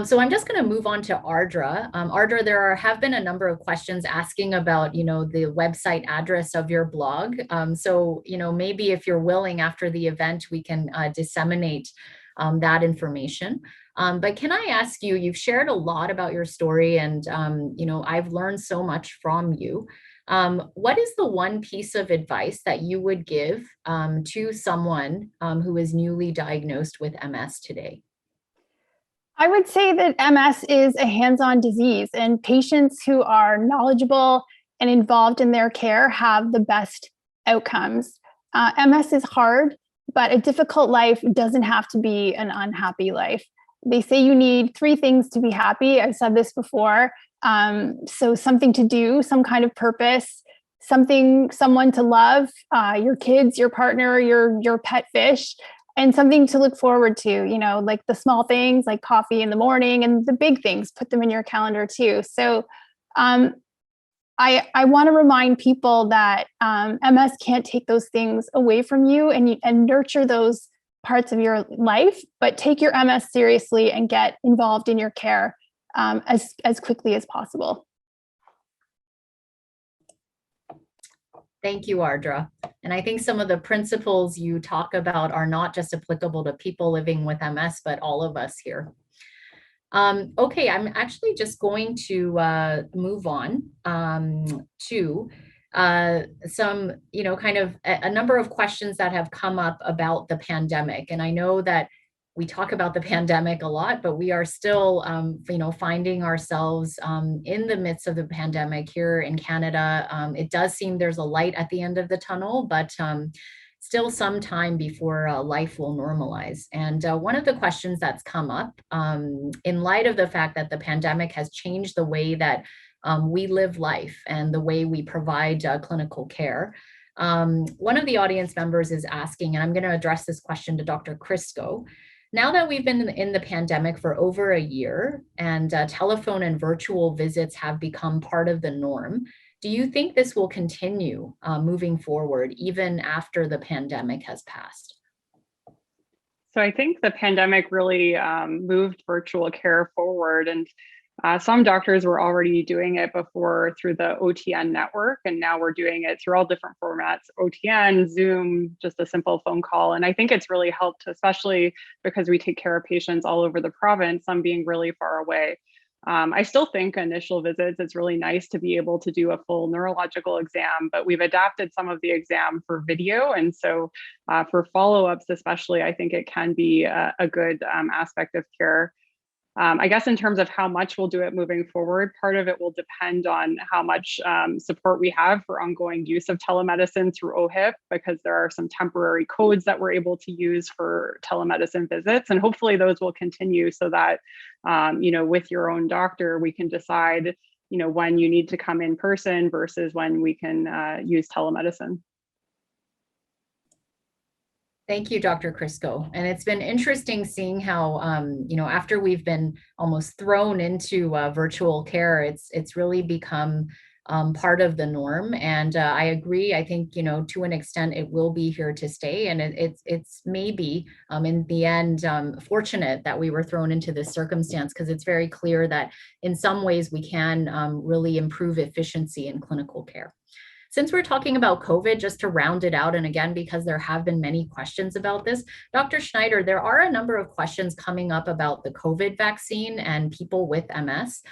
So I'm just going to move on to Ardra. Ardra, there have been a number of questions asking about, the website address of your blog. So, maybe if you're willing after the event, we can disseminate that information. But can I ask you, you've shared a lot about your story and, I've learned so much from you. What is the one piece of advice that you would give to someone who is newly diagnosed with MS today? I would say that MS is a hands-on disease, and patients who are knowledgeable and involved in their care have the best outcomes. MS is hard, but a difficult life doesn't have to be an unhappy life. They say you need 3 things to be happy. I've said this before. So something to do, some kind of purpose, someone to love, your kids, your partner, your pet fish, and something to look forward to, like the small things like coffee in the morning, and the big things, put them in your calendar too. So I want to remind people that MS can't take those things away from you, and nurture those parts of your life, but take your MS seriously and get involved in your care as quickly as possible. Thank you, Ardra. And I think some of the principles you talk about are not just applicable to people living with MS, but all of us here. Okay, I'm actually just going to move on to some, kind of a number of questions that have come up about the pandemic. And I know that we talk about the pandemic a lot, but we are still, finding ourselves in the midst of the pandemic here in Canada. It does seem there's a light at the end of the tunnel, but still some time before life will normalize. And one of the questions that's come up in light of the fact that the pandemic has changed the way that we live life and the way we provide clinical care. One of the audience members is asking, and I'm going to address this question to Dr. Crisco. Now that we've been in the pandemic for over a year and telephone and virtual visits have become part of the norm, do you think this will continue moving forward even after the pandemic has passed? So I think the pandemic really moved virtual care forward, and some doctors were already doing it before through the OTN network, and now we're doing it through all different formats, OTN, Zoom, just a simple phone call. And I think it's really helped, especially because we take care of patients all over the province, some being really far away. I still think initial visits, it's really nice to be able to do a full neurological exam, but we've adapted some of the exam for video. And so for follow-ups especially, I think it can be a good aspect of care. I guess in terms of how much we'll do it moving forward, part of it will depend on how much support we have for ongoing use of telemedicine through OHIP, because there are some temporary codes that we're able to use for telemedicine visits. And hopefully those will continue so that, with your own doctor, we can decide, when you need to come in person versus when we can use telemedicine. Thank you, Dr. Crisco. And it's been interesting seeing how, after we've been almost thrown into virtual care, it's really become part of the norm. And I agree. I think, to an extent, it will be here to stay. And it's maybe in the end fortunate that we were thrown into this circumstance, because it's very clear that in some ways we can really improve efficiency in clinical care. Since we're talking about COVID, just to round it out, and again, because there have been many questions about this, Dr. Schneider, there are a number of questions coming up about the COVID vaccine and people with MS.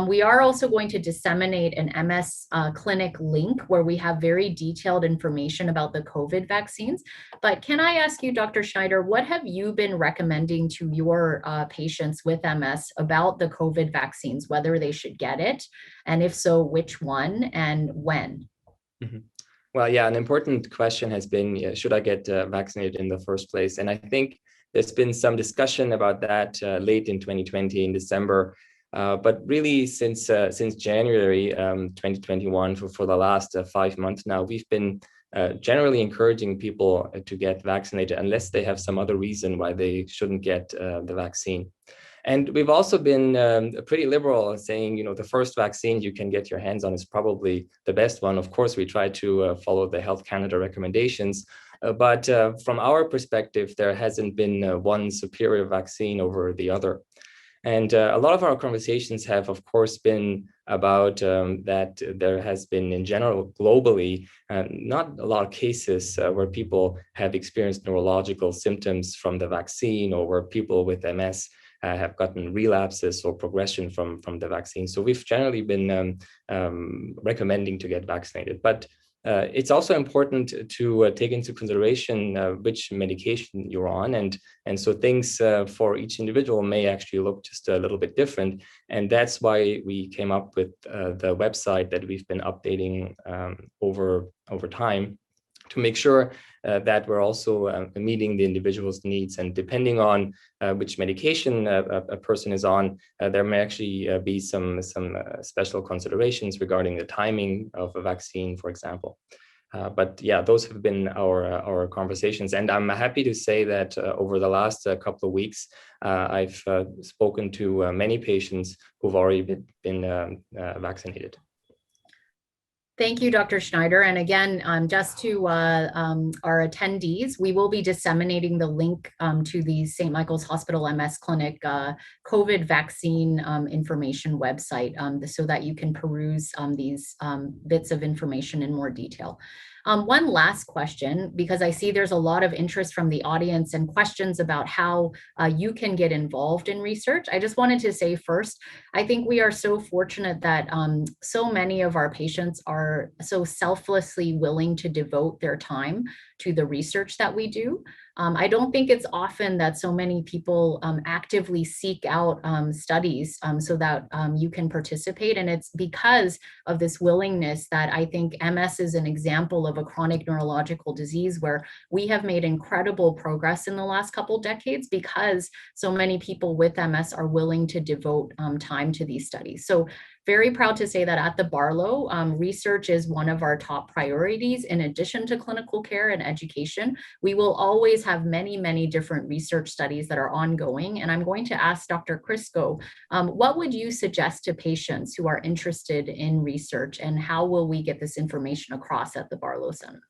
We are also going to disseminate an MS clinic link where we have very detailed information about the COVID vaccines. But can I ask you, Dr. Schneider, what have you been recommending to your patients with MS about the COVID vaccines, whether they should get it, and if so, which one and when? Mm-hmm. Well, yeah, an important question has been, should I get vaccinated in the first place? And I think there's been some discussion about that late in 2020 in December. But really, since January 2021, for the last 5 months now, we've been generally encouraging people to get vaccinated unless they have some other reason why they shouldn't get the vaccine. And we've also been pretty liberal, saying, the first vaccine you can get your hands on is probably the best one. Of course, we try to follow the Health Canada recommendations. But from our perspective, there hasn't been one superior vaccine over the other. And a lot of our conversations have, of course, been about that there has been, in general, globally, not a lot of cases where people have experienced neurological symptoms from the vaccine, or where people with MS have gotten relapses or progression from the vaccine. So we've generally been recommending to get vaccinated. But it's also important to take into consideration which medication you're on. And so things for each individual may actually look just a little bit different. And that's why we came up with the website that we've been updating over time to make sure that we're also meeting the individual's needs. And depending on which medication a person is on, there may actually be some special considerations regarding the timing of a vaccine, for example. But yeah, those have been our conversations. And I'm happy to say that over the last couple of weeks, I've spoken to many patients who've already been vaccinated. Thank you, Dr. Schneider. And again, just to our attendees, we will be disseminating the link to the St. Michael's Hospital MS Clinic COVID vaccine information website so that you can peruse these bits of information in more detail. One last question, because I see there's a lot of interest from the audience and questions about how you can get involved in research. I just wanted to say first, I think we are so fortunate that so many of our patients are so selflessly willing to devote their time to the research that we do. I don't think it's often that so many people actively seek out studies so that you can participate. And it's because of this willingness that I think MS is an example of a chronic neurological disease where we have made incredible progress in the last couple decades because so many people with MS are willing to devote time to these studies. So very proud to say that at the Barlow, research is one of our top priorities. In addition to clinical care and education, we will always have many, many different research studies that are ongoing. And I'm going to ask Dr. Crisco, what would you suggest to patients who are interested in research, and how will we get this information across at the Barlow Center?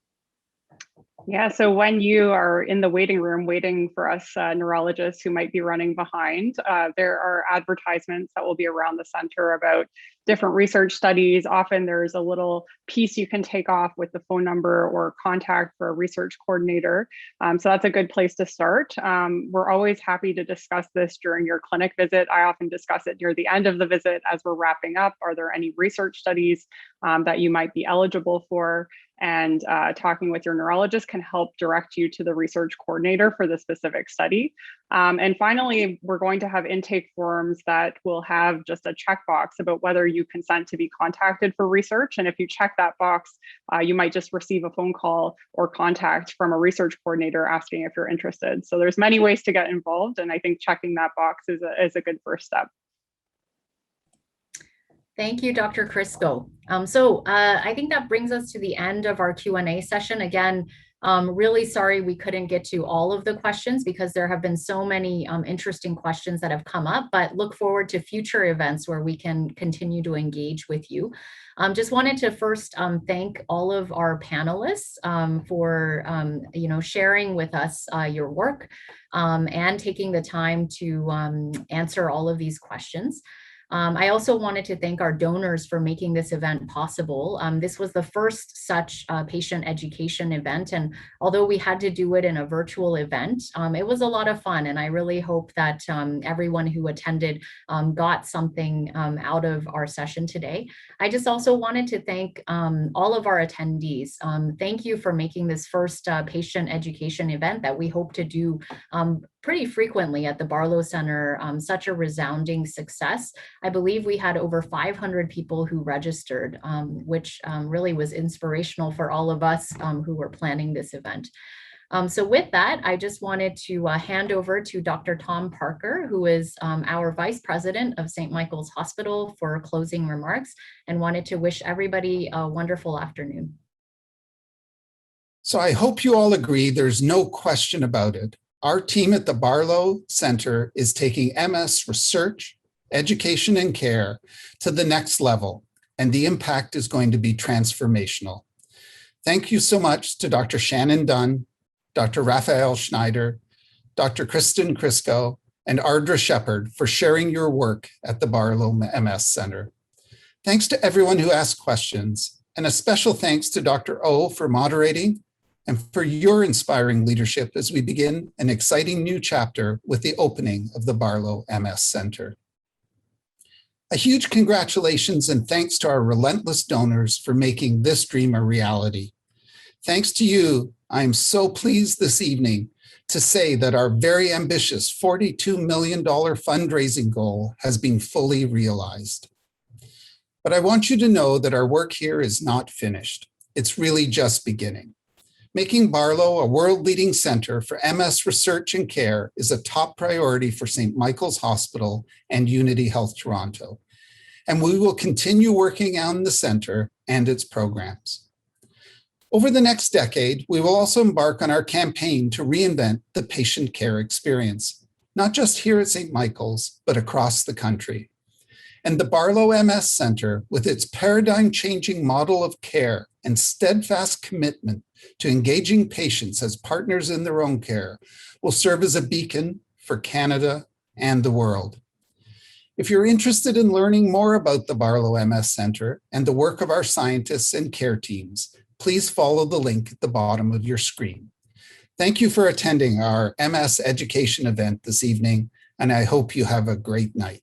Yeah, so when you are in the waiting room waiting for us neurologists who might be running behind, there are advertisements that will be around the center about different research studies. Often there's a little piece you can take off with the phone number or contact for a research coordinator. So that's a good place to start. We're always happy to discuss this during your clinic visit. I often discuss it near the end of the visit as we're wrapping up. Are there any research studies that you might be eligible for? And talking with your neurologist can help direct you to the research coordinator for the specific study. And finally, we're going to have intake forms that will have just a checkbox about whether you consent to be contacted for research. And if you check that box, you might just receive a phone call or contact from a research coordinator asking if you're interested. So there's many ways to get involved, and I think checking that box is a good first step. Thank you, Dr. Crisco. So I think that brings us to the end of our Q&A session. Again, really sorry we couldn't get to all of the questions because there have been so many interesting questions that have come up, but look forward to future events where we can continue to engage with you. Just wanted to first thank all of our panelists for sharing with us your work and taking the time to answer all of these questions. I also wanted to thank our donors for making this event possible. This was the first such patient education event, and although we had to do it in a virtual event, it was a lot of fun, and I really hope that everyone who attended got something out of our session today. I just also wanted to thank all of our attendees. Thank you for making this first patient education event that we hope to do pretty frequently at the Barlow Center such a resounding success. I believe we had over 500 people who registered, which really was inspirational for all of us who were planning this event. So with that, I just wanted to hand over to Dr. Tom Parker, who is our Vice President of St. Michael's Hospital, for closing remarks, and wanted to wish everybody a wonderful afternoon. So I hope you all agree there's no question about it. Our team at the Barlow Center is taking MS research, education, and care to the next level, and the impact is going to be transformational. Thank you so much to Dr. Shannon Dunn, Dr. Raphael Schneider, Dr. Kristen Crisco, and Ardra Shepard for sharing your work at the Barlow MS Center. Thanks to everyone who asked questions, and a special thanks to Dr. O for moderating, and for your inspiring leadership as we begin an exciting new chapter with the opening of the Barlow MS Centre. A huge congratulations and thanks to our relentless donors for making this dream a reality. Thanks to you, I am so pleased this evening to say that our very ambitious $42 million fundraising goal has been fully realized. But I want you to know that our work here is not finished. It's really just beginning. Making Barlow a world-leading center for MS research and care is a top priority for St. Michael's Hospital and Unity Health Toronto. And we will continue working on the center and its programs. Over the next decade, we will also embark on our campaign to reinvent the patient care experience, not just here at St. Michael's, but across the country. And the Barlow MS Centre, with its paradigm-changing model of care and steadfast commitment to engaging patients as partners in their own care, will serve as a beacon for Canada and the world. If you're interested in learning more about the Barlow MS Centre and the work of our scientists and care teams, please follow the link at the bottom of your screen. Thank you for attending our MS education event this evening, and I hope you have a great night.